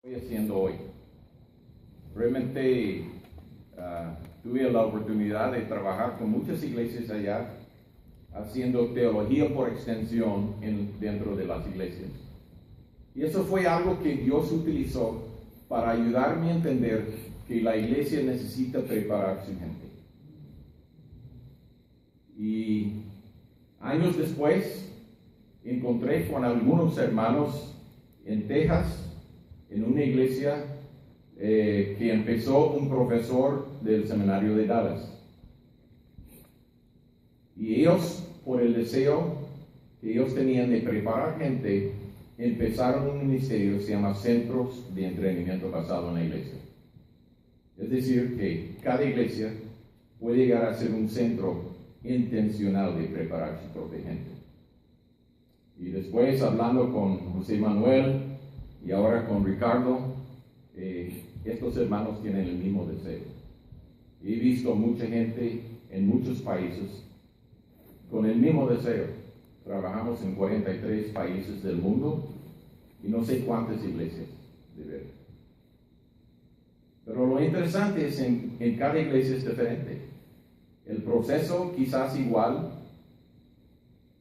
Estoy haciendo hoy. Realmente tuve la oportunidad de trabajar con muchas iglesias allá, haciendo teología por extensión dentro de las iglesias. Y eso fue algo que Dios utilizó para ayudarme a entender que la iglesia necesita preparar a su gente. Y años después encontré con algunos hermanos en Texas, en una iglesia que empezó un profesor del seminario de Dallas. Y ellos, por el deseo que ellos tenían de preparar gente, empezaron un ministerio que se llama Centros de Entrenamiento basado en la iglesia. Es decir, que cada iglesia puede llegar a ser un centro intencional de preparar su propia gente. Y después, hablando con José Manuel y ahora con Ricardo, estos hermanos tienen el mismo deseo. He visto mucha gente en muchos países con el mismo deseo. Trabajamos en 43 países del mundo y no sé cuántas iglesias de ver. Pero lo interesante es en cada iglesia es diferente. El proceso quizás igual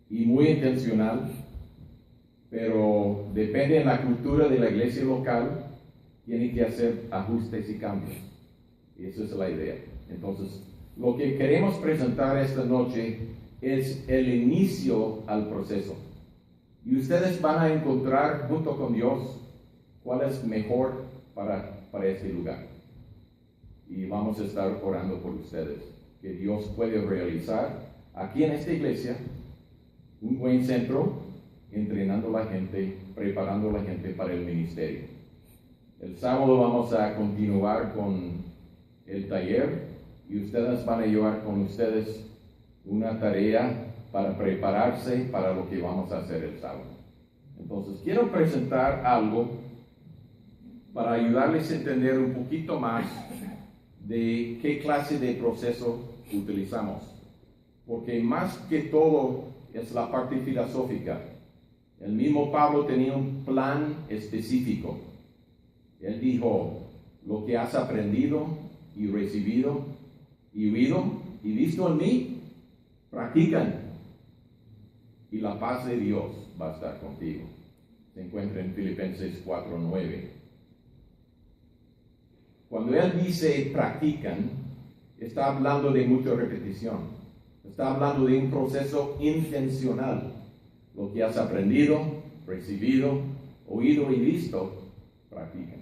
y muy intencional, pero depende de la cultura de la iglesia local, tiene que hacer ajustes y cambios. Y esa es la idea. Entonces, lo que queremos presentar esta noche es el inicio al proceso. Y ustedes van a encontrar junto con Dios cuál es mejor para este lugar. Y vamos a estar orando por ustedes, que Dios puede realizar aquí en esta iglesia un buen centro, entrenando a la gente, preparando a la gente para el ministerio. El sábado vamos a continuar con el taller y ustedes van a llevar con ustedes una tarea para prepararse para lo que vamos a hacer el sábado. Entonces, quiero presentar algo para ayudarles a entender un poquito más de qué clase de proceso utilizamos. Porque más que todo es la parte filosófica. El mismo Pablo tenía un plan específico. Él dijo, lo que has aprendido y recibido y oído y visto en mí, practican. Y la paz de Dios va a estar contigo. Se encuentra en Filipenses 4:9. Cuando él dice practican, está hablando de mucha repetición. Está hablando de un proceso intencional. Lo que has aprendido, recibido, oído y visto, practican.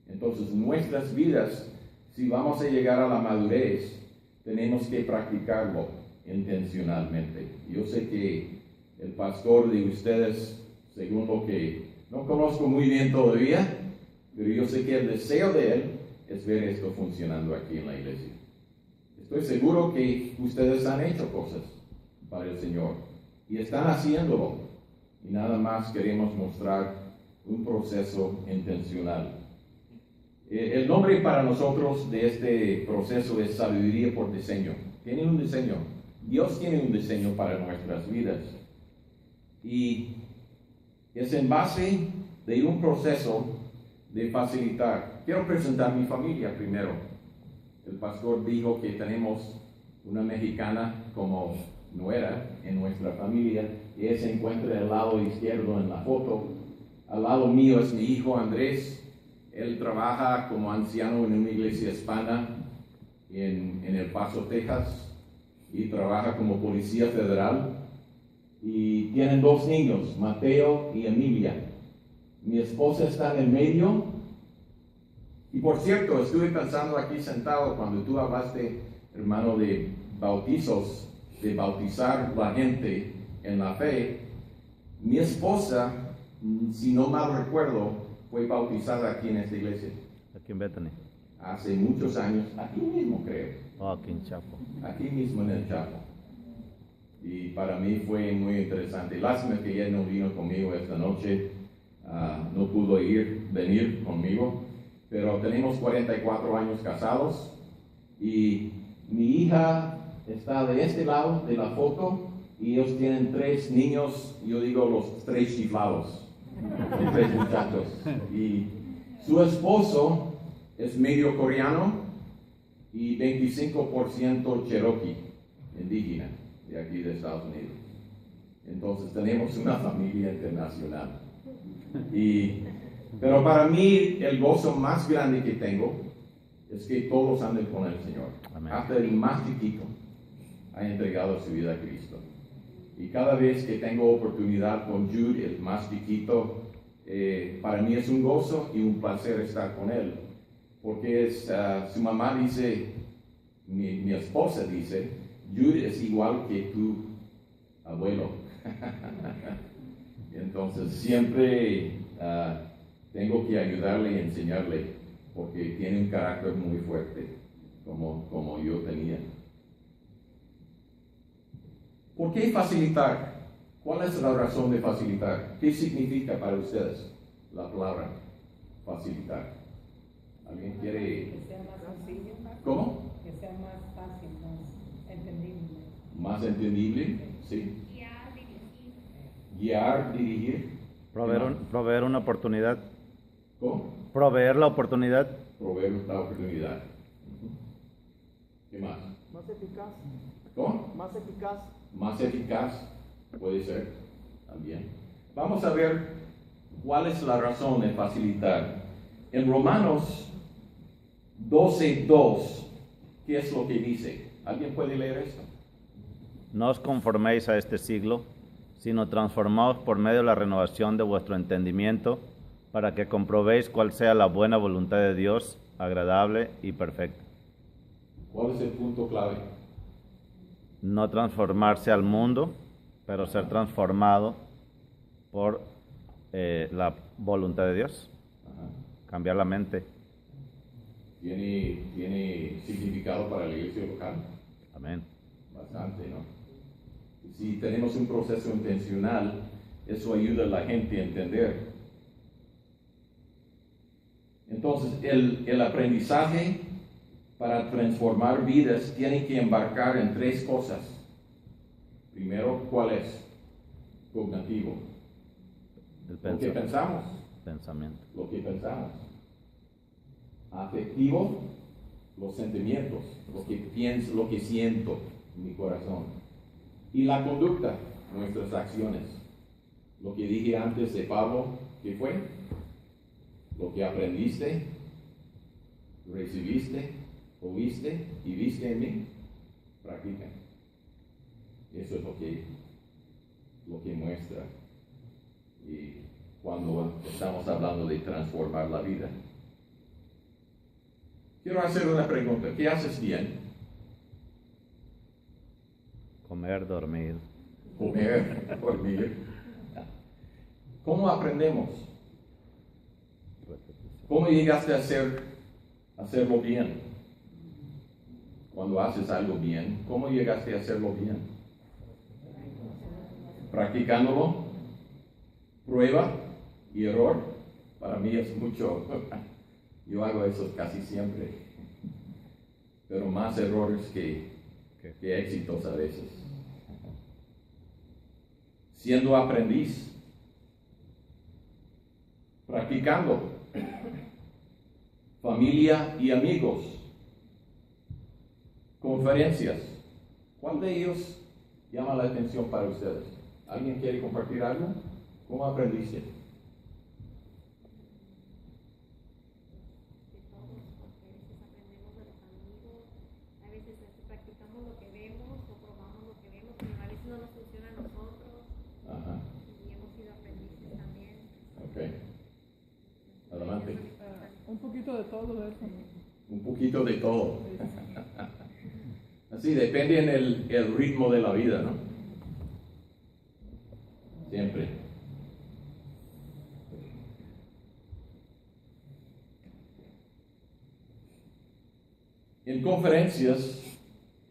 Entonces, nuestras vidas, si vamos a llegar a la madurez, tenemos que practicarlo intencionalmente. Yo sé que el pastor de ustedes, según lo que no conozco muy bien todavía, pero yo sé que el deseo de él es ver esto funcionando aquí en la iglesia. Estoy seguro que ustedes han hecho cosas para el Señor y están haciéndolo. Y nada más queremos mostrar un proceso intencional. El nombre para nosotros de este proceso es sabiduría por diseño. Tiene un diseño. Dios tiene un diseño para nuestras vidas. Y es en base de un proceso de facilitar. Quiero presentar mi familia primero. El pastor dijo que tenemos una mexicana como nuera en nuestra familia. Y ella se encuentra al lado izquierdo en la foto. Al lado mío es mi hijo Andrés. Él trabaja como anciano en una iglesia hispana en El Paso, Texas, y trabaja como policía federal. Y tienen 2 niños, Mateo y Emilia. Mi esposa está en el medio. Y por cierto, estuve pensando aquí sentado cuando tú hablaste, hermano, de bautizos, de bautizar la gente en la fe. Mi esposa, si no mal recuerdo, fue bautizada aquí en esta iglesia. Aquí en Bethany. Hace muchos años, aquí mismo creo. Oh, aquí en Chapo. Aquí mismo en el Chapo. Y para mí fue muy interesante. Lástima que ella no vino conmigo esta noche. No pudo venir conmigo. Pero tenemos 44 años casados. Y mi hija está de este lado de la foto. Y ellos tienen 3 niños, yo digo los 3 chiflados. 3 muchachos. Y Su esposo es medio coreano y 25% cherokee, indígena, de aquí de Estados Unidos. Entonces tenemos una familia internacional. Pero para mí el gozo más grande que tengo es que todos anden con el Señor. Amén. Hasta el más chiquito ha entregado su vida a Cristo. Y cada vez que tengo oportunidad con Jude, el más chiquito, para mí es un gozo y un placer estar con él. Porque su mamá dice, mi esposa dice, Jude es igual que tu abuelo. Entonces siempre tengo que ayudarle y enseñarle, porque tiene un carácter muy fuerte, como yo tenía. ¿Por qué facilitar? ¿Cuál es la razón de facilitar? ¿Qué significa para ustedes la palabra facilitar? ¿Alguien quiere? Que sea más sencillo. ¿Cómo? Que sea más fácil, más entendible. ¿Más entendible? Sí. Guiar, dirigir. Guiar, dirigir. Proveer una oportunidad. ¿Cómo? Proveer la oportunidad. Proveer la oportunidad. ¿Qué más? Más eficaz. ¿Cómo? Más eficaz. Más eficaz, puede ser también. Vamos a ver cuál es la razón de facilitar. En Romanos 12:2, ¿qué es lo que dice? ¿Alguien puede leer esto? No os conforméis a este siglo, sino transformaos por medio de la renovación de vuestro entendimiento, para que comprobéis cuál sea la buena voluntad de Dios, agradable y perfecta. ¿Cuál es el punto clave? No transformarse al mundo, pero ser transformado por la voluntad de Dios. Ajá. Cambiar la mente. ¿Tiene significado para la iglesia local? Amén. Bastante, ¿no? Si tenemos un proceso intencional, eso ayuda a la gente a entender. Entonces, el aprendizaje para transformar vidas tiene que embarcar en tres cosas. Primero, ¿cuál es? Cognitivo. Lo que pensamos. Pensamiento. Lo que pensamos. Afectivo, los sentimientos, lo que pienso, lo que siento en mi corazón. Y la conducta, nuestras acciones. Lo que dije antes de Pablo, ¿qué fue? Lo que aprendiste, recibiste, oíste y viste en mí, practica. Eso es lo que muestra. Y cuando estamos hablando de transformar la vida. Quiero hacer una pregunta. ¿Qué haces bien? Comer, dormir. Comer, dormir. ¿Cómo aprendemos? ¿Cómo llegaste a hacerlo bien? Cuando haces algo bien, ¿cómo llegaste a hacerlo bien? Practicándolo, prueba y error. Para mí es mucho. Yo hago eso casi siempre, pero más errores que éxitos a veces. Siendo aprendiz, practicando, familia y amigos, conferencias. ¿Cuál de ellos llama la atención para ustedes? ¿Alguien quiere compartir algo? ¿Cómo aprendiste? A veces practicamos lo que vemos o probamos lo que vemos, pero a veces no nos funciona a nosotros. Ajá. Y hemos sido aprendices también. Ok. Adelante. Un poquito de todo eso. Un poquito de todo. Así depende en el ritmo de la vida, ¿no? Siempre. En conferencias,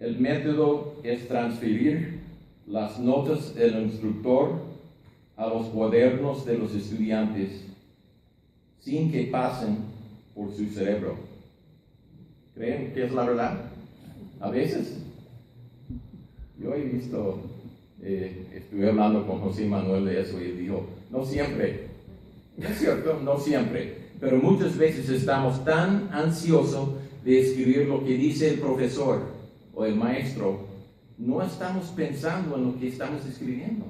el método es transferir las notas del instructor a los cuadernos de los estudiantes sin que pasen por su cerebro. ¿Creen que es la verdad? A veces. Yo he visto, estuve hablando con José Manuel de eso y él dijo, no siempre. Es cierto, no siempre. Pero muchas veces estamos tan ansiosos de escribir lo que dice el profesor o el maestro, no estamos pensando en lo que estamos escribiendo.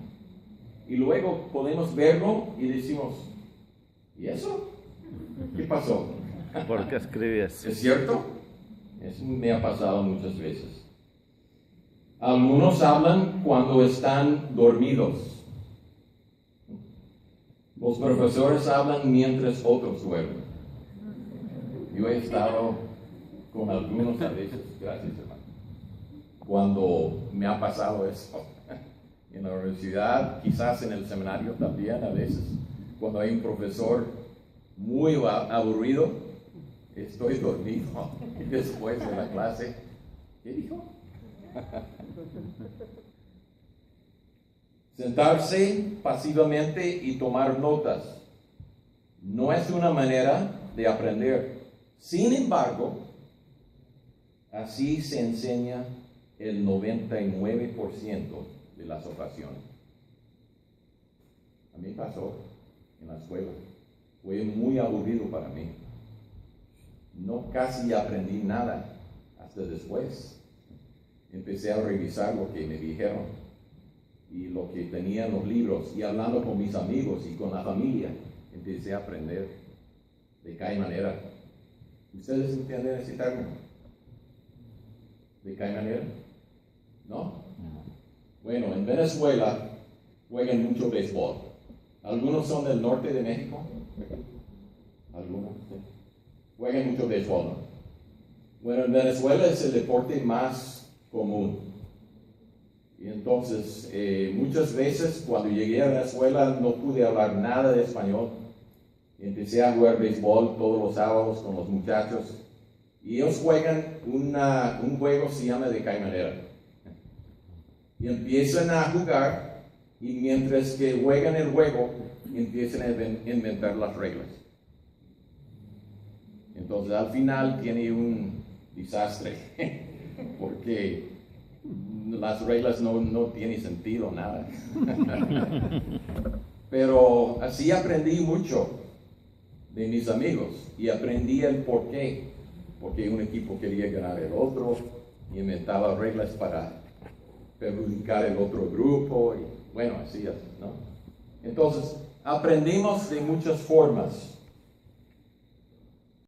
Y luego podemos verlo y decimos, ¿y eso? ¿Qué pasó? ¿Por qué escribes? ¿Es cierto? Eso me ha pasado muchas veces. Algunos hablan cuando están dormidos. Los profesores hablan mientras otros duermen. Yo he estado con algunos a veces, gracias hermano, cuando me ha pasado eso. En la universidad, quizás en el seminario también a veces, cuando hay un profesor muy aburrido, estoy dormido y después de la clase, ¿qué dijo? Sentarse pasivamente y tomar notas no es una manera de aprender. Sin embargo, así se enseña el 99% de las ocasiones. A mí pasó en la escuela. Fue muy aburrido para mí. No casi aprendí nada hasta después. Empecé a revisar lo que me dijeron y lo que tenía en los libros, y hablando con mis amigos y con la familia, empecé a aprender de qué manera. ¿Ustedes entienden ese término? ¿De qué manera? ¿No? Bueno, en Venezuela juegan mucho béisbol. Algunos son del norte de México. Algunos, sí. Juegan mucho béisbol, ¿no? Bueno, en Venezuela es el deporte más común. Y entonces, muchas veces cuando llegué a Venezuela no pude hablar nada de español. Empecé a jugar béisbol todos los sábados con los muchachos. Y ellos juegan un juego que se llama de caimanera. Y empiezan a jugar, y mientras que juegan el juego, empiezan a inventar las reglas. Entonces, al final tiene un desastre, porque las reglas no tienen sentido, nada. Pero así aprendí mucho de mis amigos, y aprendí el por qué. Porque un equipo quería ganar el otro, y inventaba reglas para perjudicar el otro grupo, y bueno, así es, ¿no? Entonces, aprendimos de muchas formas.